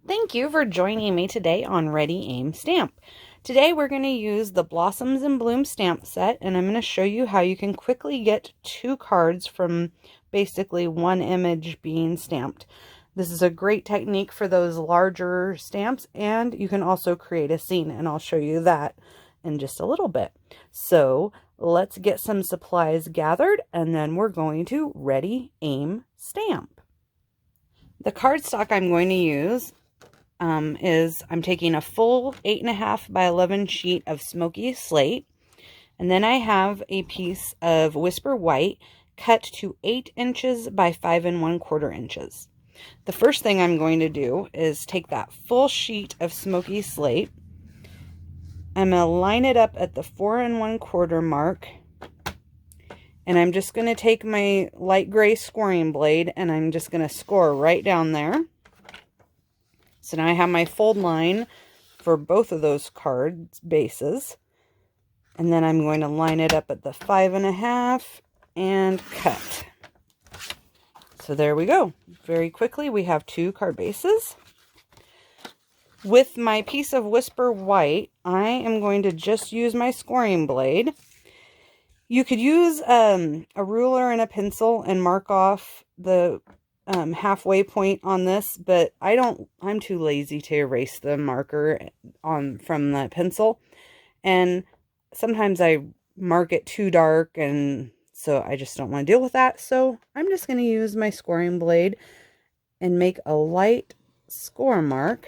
Thank you for joining me today on Ready Aim Stamp. Today we're going to use the Blossoms in Bloom stamp set, and I'm going to show you how you can quickly get 2 cards from basically one image being stamped. This is a great technique for those larger stamps, and you can also create a scene, and I'll show you that in just a little bit. So let's get some supplies gathered, and then we're going to Ready Aim Stamp. The cardstock I'm going to use is I'm taking a full 8.5 by 11 sheet of Smoky Slate, and then I have a piece of Whisper White cut to 8 inches by 5 1/4 inches. The first thing I'm going to do is take that full sheet of Smoky Slate. I'm going to line it up at the 4 1/4 mark, and I'm just going to take my light gray scoring blade and I'm just going to score right down there. So now I have my fold line for both of those cards bases. And then I'm going to line it up at the 5 1/2 and cut. So there we go. Very quickly we have 2 card bases. With my piece of Whisper White, I am going to just use my scoring blade. You could use a ruler and a pencil and mark off the halfway point on this, but I'm too lazy to erase the marker from the pencil, and sometimes I mark it too dark, and so I just don't want to deal with that. So I'm just going to use my scoring blade and make a light score mark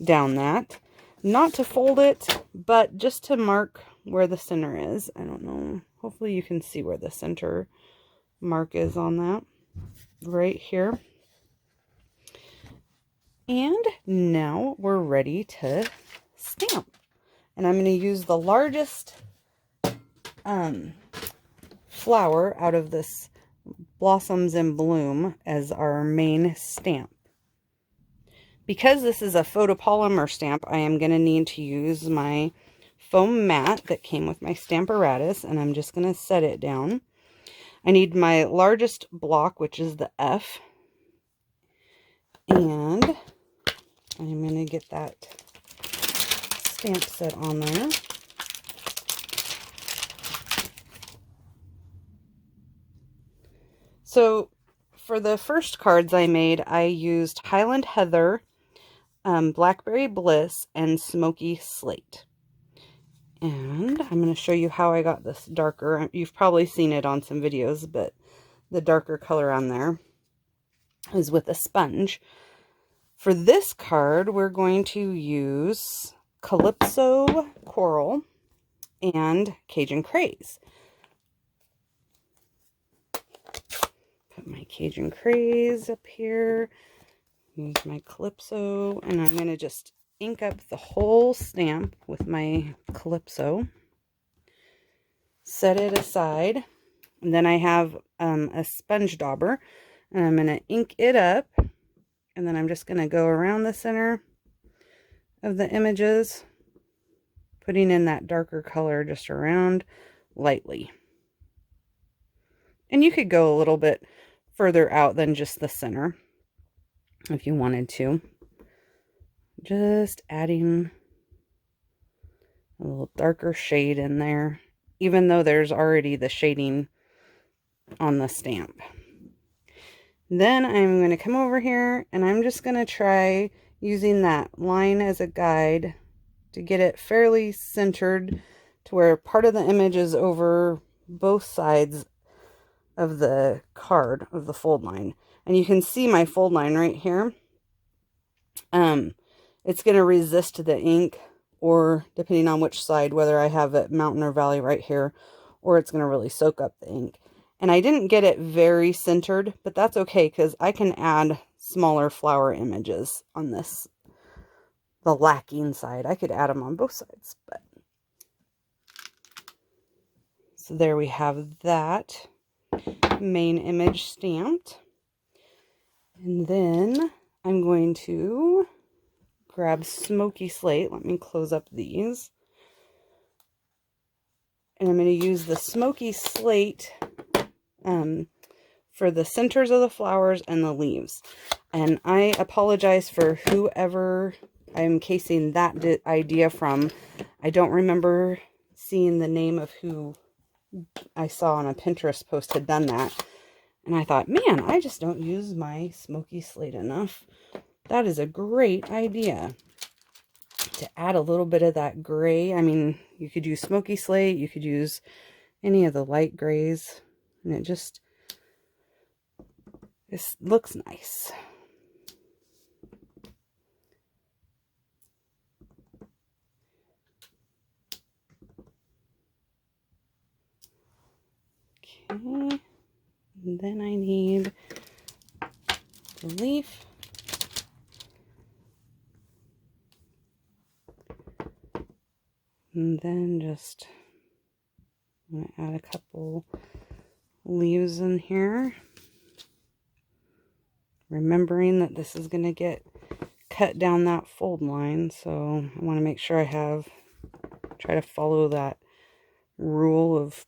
down that, not to fold it, but just to mark where the center is. I don't know, hopefully you can see where the center mark is on that. Right here. And now we're ready to stamp. And I'm going to use the largest flower out of this Blossoms in Bloom as our main stamp. Because this is a photopolymer stamp, I am going to need to use my foam mat that came with my Stamparatus, and I'm just going to set it down. I need my largest block, which is the F, and I'm going to get that stamp set on there. So for the first cards I made, I used Highland Heather, Blackberry Bliss, and Smoky Slate. And I'm going to show you how I got this darker. You've probably seen it on some videos, but the darker color on there is with a sponge. For this card, we're going to use Calypso Coral and Cajun Craze. Put my Cajun Craze up here. Use my Calypso, and I'm going to just ink up the whole stamp with my Calypso. Set it aside. And then I have a sponge dauber, and I'm going to ink it up, and then I'm just going to go around the center of the images, putting in that darker color just around lightly. And you could go a little bit further out than just the center if you wanted to. Just adding a little darker shade in there, even though there's already the shading on the stamp. Then I'm going to come over here and I'm just going to try using that line as a guide to get it fairly centered to where part of the image is over both sides of the card of the fold line. And you can see my fold line right here. It's going to resist the ink, or depending on which side, whether I have it mountain or valley right here, or it's going to really soak up the ink. And I didn't get it very centered, but that's okay because I can add smaller flower images on this, the lacking side. I could add them on both sides, but. So there we have that main image stamped. And then I'm going to grab Smoky Slate. Let me close up these. And I'm going to use the Smoky Slate for the centers of the flowers and the leaves. And I apologize for whoever I'm casing that idea from. I don't remember seeing the name of who I saw on a Pinterest post had done that. And I thought, man, I just don't use my smoky slate enough. That is a great idea to add a little bit of that gray. I mean, you could use smoky slate, you could use any of the light grays, and it just looks nice. Okay, and then I need the leaf. And then just I'm going to add a couple leaves in here. Remembering that this is going to get cut down that fold line, so I want to make sure try to follow that rule of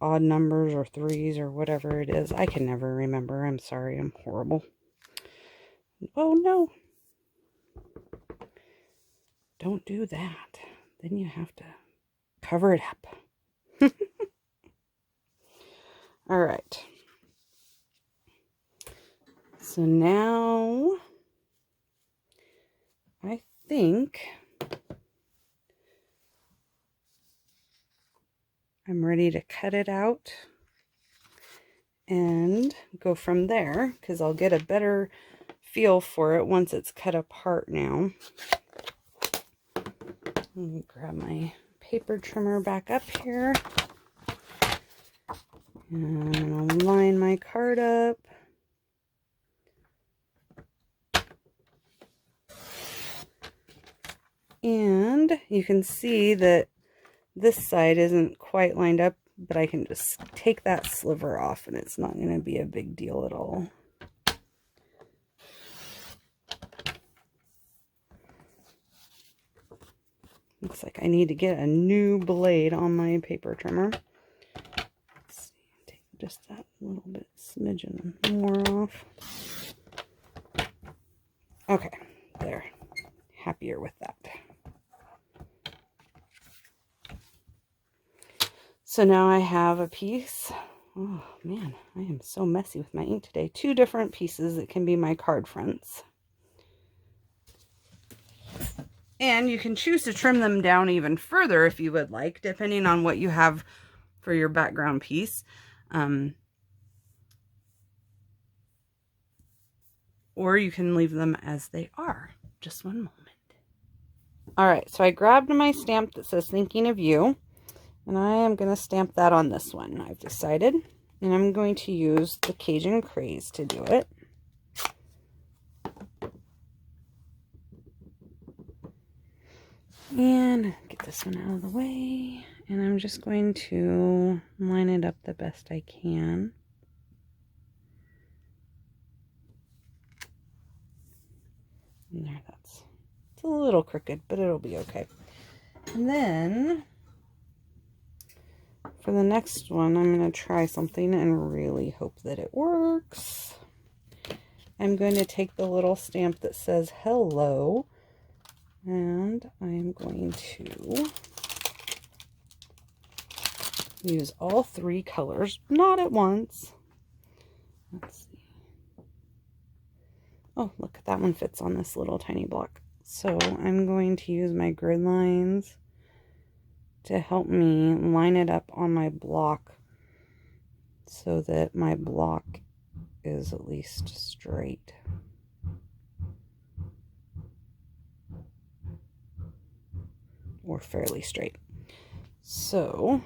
odd numbers or threes or whatever it is. I can never remember. I'm sorry. I'm horrible. Oh no. Don't do that. Then you have to cover it up. All right. So now I think I'm ready to cut it out and go from there, because I'll get a better feel for it once it's cut apart now. Let me grab my paper trimmer back up here. And I'll line my card up. And you can see that this side isn't quite lined up, but I can just take that sliver off and it's not going to be a big deal at all. Looks like I need to get a new blade on my paper trimmer. Let's see, take just that little bit, smidgen more off. Okay, there. Happier with that. So now I have a piece. Oh man, I am so messy with my ink today. 2 different pieces that can be my card fronts. And you can choose to trim them down even further if you would like, depending on what you have for your background piece. Or you can leave them as they are. Just one moment. All right, so I grabbed my stamp that says thinking of you. And I am going to stamp that on this one, I've decided. And I'm going to use the Cajun Craze to do it. And get this one out of the way. And I'm just going to line it up the best I can. And there, it's a little crooked, but it'll be okay. And then for the next one, I'm going to try something and really hope that it works. I'm going to take the little stamp that says hello, and I'm going to use all 3 colors, not at once. Let's see. Oh, look, that one fits on this little tiny block. So I'm going to use my grid lines to help me line it up on my block so that my block is at least straight. Or fairly straight. So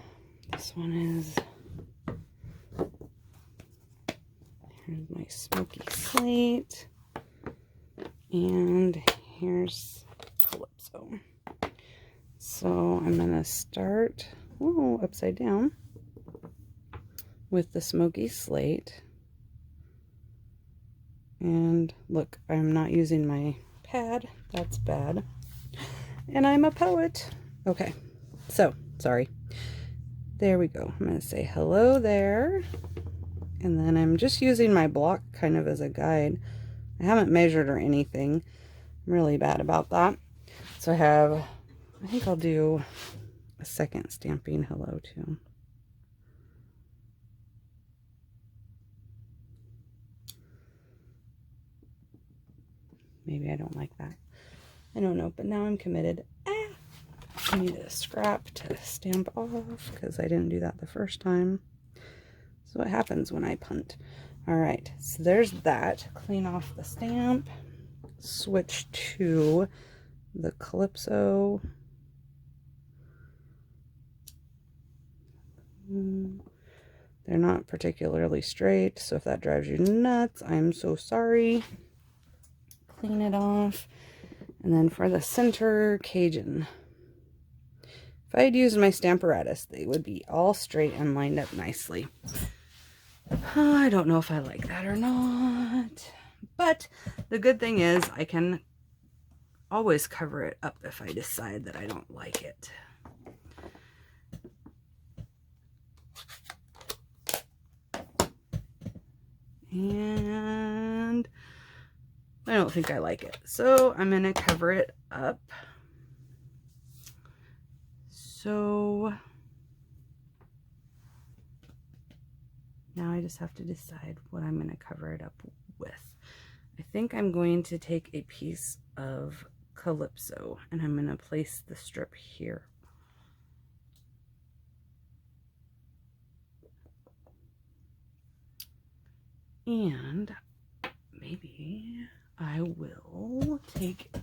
this one is, here's my smoky slate, and here's Calypso. So I'm going to start upside down with the smoky slate. And look, I'm not using my pad. That's bad. And I'm a poet. Okay, so sorry. There we go. I'm going to say hello there. And then I'm just using my block kind of as a guide. I haven't measured or anything. I'm really bad about that. So I think I'll do a second stamping hello too. Maybe I don't like that. I don't know, but now I'm committed. I need a scrap to stamp off because I didn't do that the first time. So what happens when I punt? All right, so there's that. Clean off the stamp. Switch to the Calypso. They're not particularly straight, so if that drives you nuts, I'm so sorry. Clean it off. And then for the center, Cajun. If I had used my Stamparatus, they would be all straight and lined up nicely. I don't know if I like that or not. But the good thing is I can always cover it up if I decide that I don't like it. And I don't think I like it. So I'm going to cover it up. So now I just have to decide what I'm going to cover it up with. I think I'm going to take a piece of Calypso and I'm going to place the strip here. And maybe I will take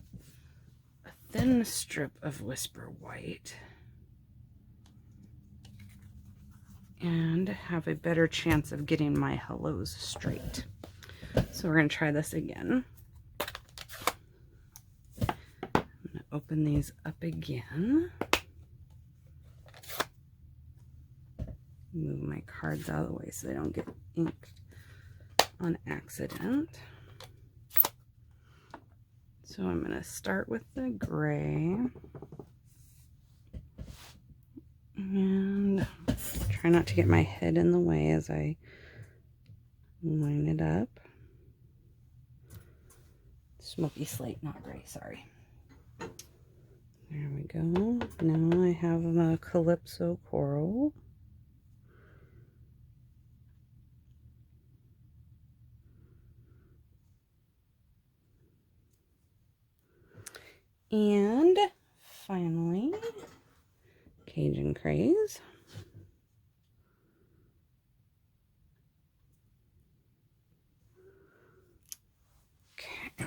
a thin strip of Whisper White and have a better chance of getting my hellos straight. So we're going to try this again. I'm going to open these up again. Move my cards out of the way so they don't get inked on accident. So I'm going to start with the gray and try not to get my head in the way as I line it up. Smoky slate, not gray, sorry. There we go. Now I have the Calypso Coral. And finally, Cajun Craze. Okay.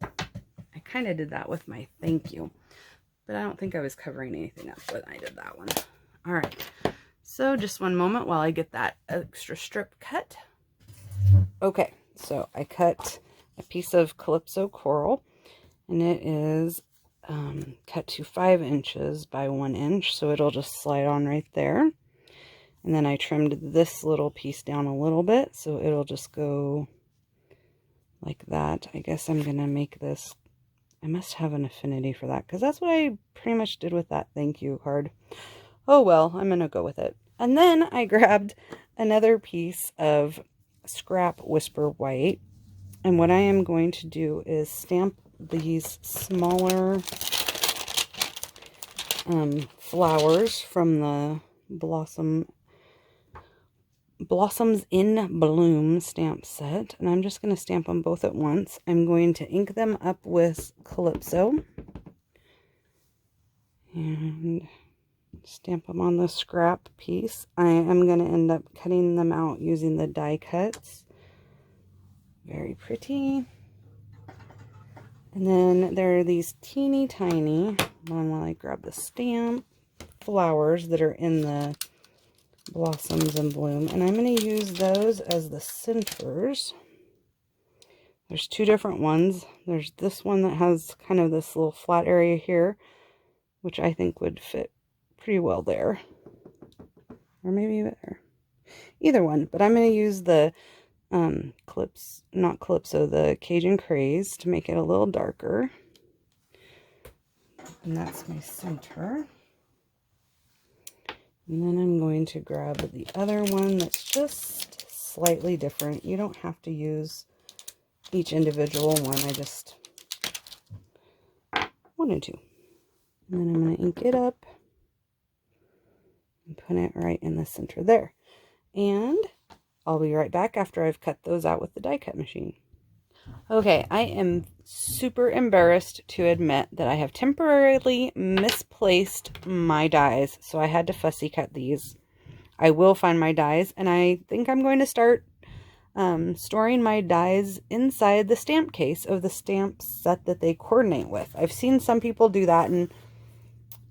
I kind of did that with my thank you, but I don't think I was covering anything up when I did that one. All right. So just one moment while I get that extra strip cut. Okay, so I cut a piece of Calypso Coral, and it is cut to 5 inches by 1 inch, so it'll just slide on right there. And then I trimmed this little piece down a little bit, so it'll just go like that. I guess I'm gonna make this, I must have an affinity for that, because that's what I pretty much did with that thank you card. Oh well, I'm gonna go with it. And then I grabbed another piece of scrap Whisper White, and what I am going to do is stamp these smaller flowers from the Blossoms in Bloom stamp set, and I'm just going to stamp them both at once. I'm going to ink them up with Calypso and stamp them on the scrap piece. I am going to end up cutting them out using the die cuts. Very pretty. And then there are these teeny tiny, while I grab the stamp, flowers that are in the Blossoms in Bloom, and I'm going to use those as the centers. There's 2 different ones. There's this one that has kind of this little flat area here, which I think would fit pretty well there, or maybe there. Either one, but I'm going to use the the Cajun Craze to make it a little darker, and that's my center. And then I'm going to grab the other one that's just slightly different. You don't have to use each individual one. I just wanted to. And then I'm going to ink it up and put it right in the center there. And I'll be right back after I've cut those out with the die cut machine. Okay, I am super embarrassed to admit that I have temporarily misplaced my dies, so I had to fussy cut these. I will find my dies, and I think I'm going to start storing my dies inside the stamp case of the stamp set that they coordinate with. I've seen some people do that, and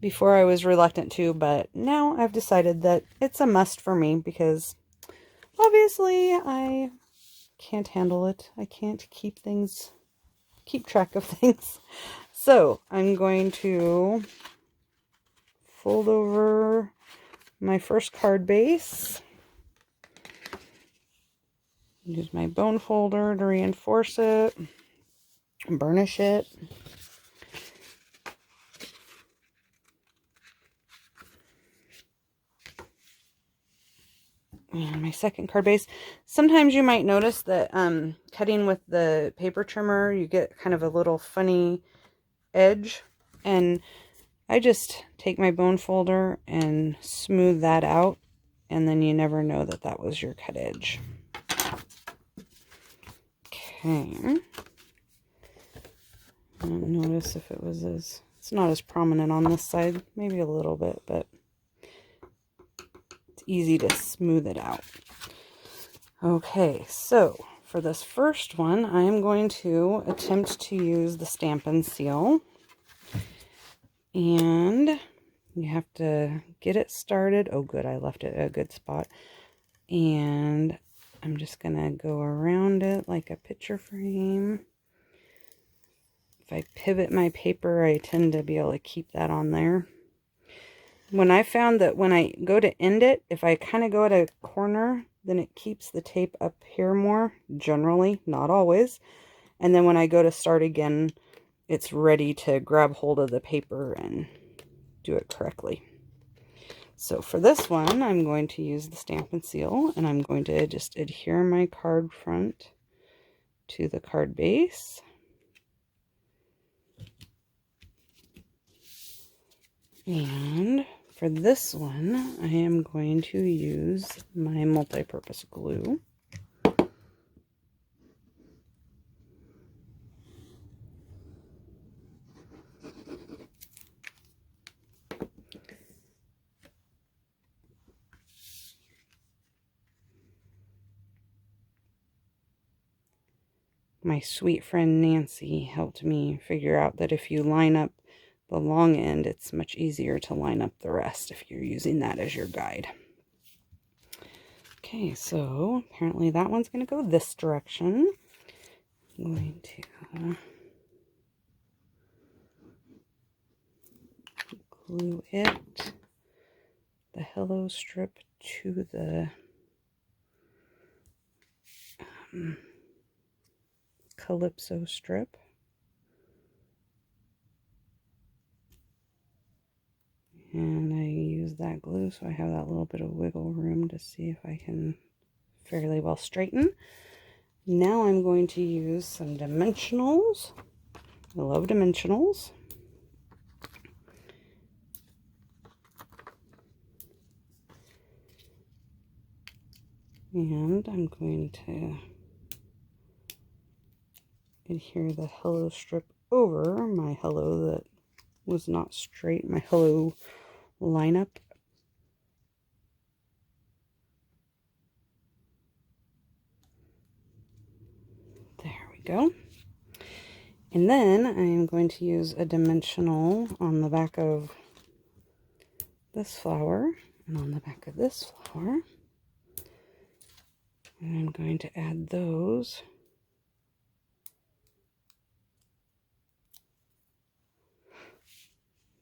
before I was reluctant to, but now I've decided that it's a must for me because obviously I can't handle it. I can't keep track of things. So I'm going to fold over my first card base. Use my bone folder to reinforce it, burnish it. And my second card base. Sometimes you might notice that cutting with the paper trimmer, you get kind of a little funny edge. And I just take my bone folder and smooth that out. And then you never know that that was your cut edge. Okay. I don't notice if it was it's not as prominent on this side. Maybe a little bit, but easy to smooth it out. Okay, so for this first one, I am going to attempt to use the Stampin' Seal. And you have to get it started. Oh, good, I left it at a good spot. And I'm just going to go around it like a picture frame. If I pivot my paper, I tend to be able to keep that on there. When I found that when I go to end it, if I kind of go at a corner, then it keeps the tape up here more, generally, not always. And then when I go to start again, it's ready to grab hold of the paper and do it correctly. So for this one, I'm going to use the Stampin' Seal, and I'm going to just adhere my card front to the card base. And for this one, I am going to use my multi-purpose glue. My sweet friend Nancy helped me figure out that if you line up the long end, it's much easier to line up the rest if you're using that as your guide. Okay, so apparently that one's going to go this direction. I'm going to glue it, the hello strip, to the Calypso strip. And I use that glue so I have that little bit of wiggle room to see if I can fairly well straighten. Now I'm going to use some dimensionals. I love dimensionals. And I'm going to adhere the hello strip over my hello that was not straight, my hello lineup. There we go. And then I'm going to use a dimensional on the back of this flower and on the back of this flower. And I'm going to add those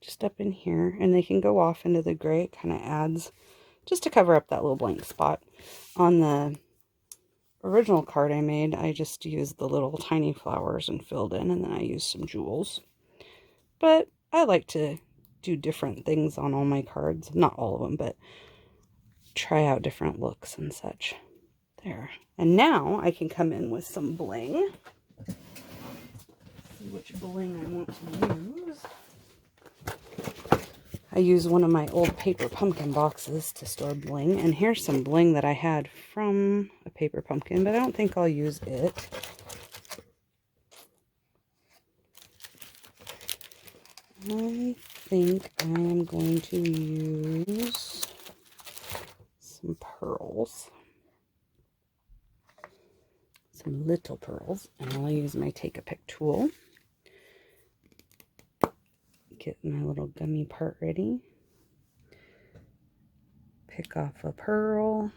just up in here, and they can go off into the gray. It kind of adds just to cover up that little blank spot. On the original card I made, I just used the little tiny flowers and filled in, and then I used some jewels. But I like to do different things on all my cards. Not all of them, but try out different looks and such. There. And now I can come in with some bling. See which bling I want to use. I use one of my old paper pumpkin boxes to store bling. And here's some bling that I had from a paper pumpkin, but I don't think I'll use it. I think I'm going to use some pearls. Some little pearls. And I'll use my Take-A-Pic tool. Get my little gummy part ready. Pick off a pearl.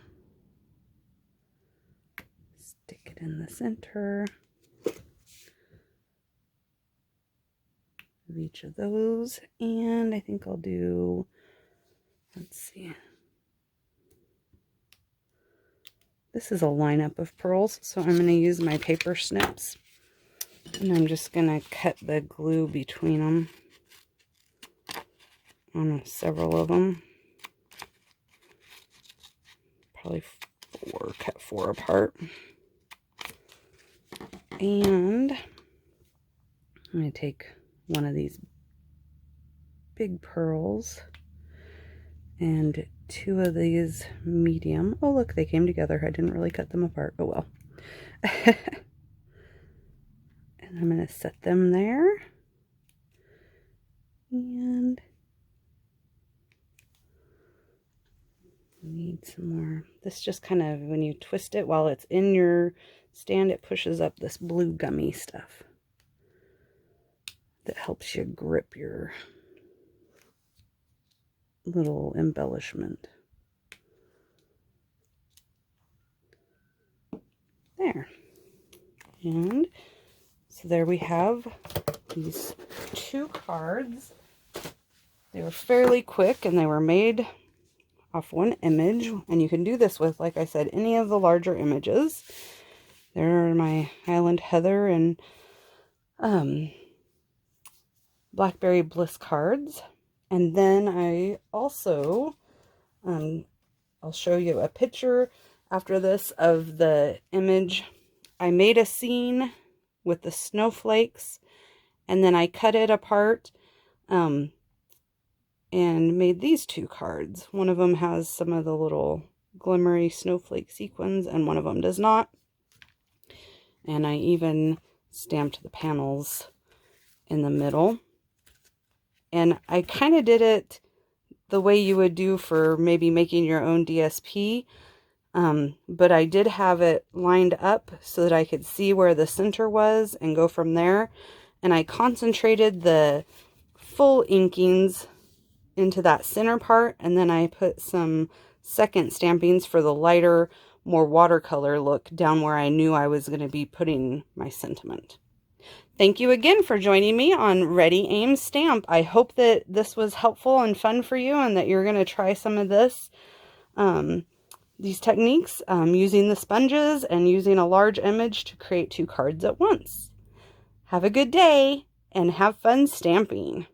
Stick it in the center of each of those. And I think I'll do, let's see. This is a lineup of pearls, so I'm going to use my paper snips. And I'm just going to cut the glue between them on several of them. Probably four, cut four apart. And I'm going to take one of these big pearls and two of these medium. Oh, look, they came together. I didn't really cut them apart. Oh, well. And I'm going to set them there. And need some more. This just kind of, when you twist it while it's in your stand, it pushes up this blue gummy stuff that helps you grip your little embellishment. There. And so there we have these two cards. They were fairly quick and they were made off one image, and you can do this with, like I said, any of the larger images. There are my Highland Heather and Blackberry Bliss cards. And then I also, I'll show you a picture after this of the image. I made a scene with the snowflakes, and then I cut it apart and made these two cards. One of them has some of the little glimmery snowflake sequins, and one of them does not. And I even stamped the panels in the middle. And I kind of did it the way you would do for maybe making your own DSP. But I did have it lined up so that I could see where the center was and go from there. And I concentrated the full inkings into that center part, and then I put some second stampings for the lighter, more watercolor look down where I knew I was going to be putting my sentiment. Thank you again for joining me on Ready, Aim, Stamp. I hope that this was helpful and fun for you, and that you're going to try some of this, these techniques, using the sponges and using a large image to create two cards at once. Have a good day and have fun stamping.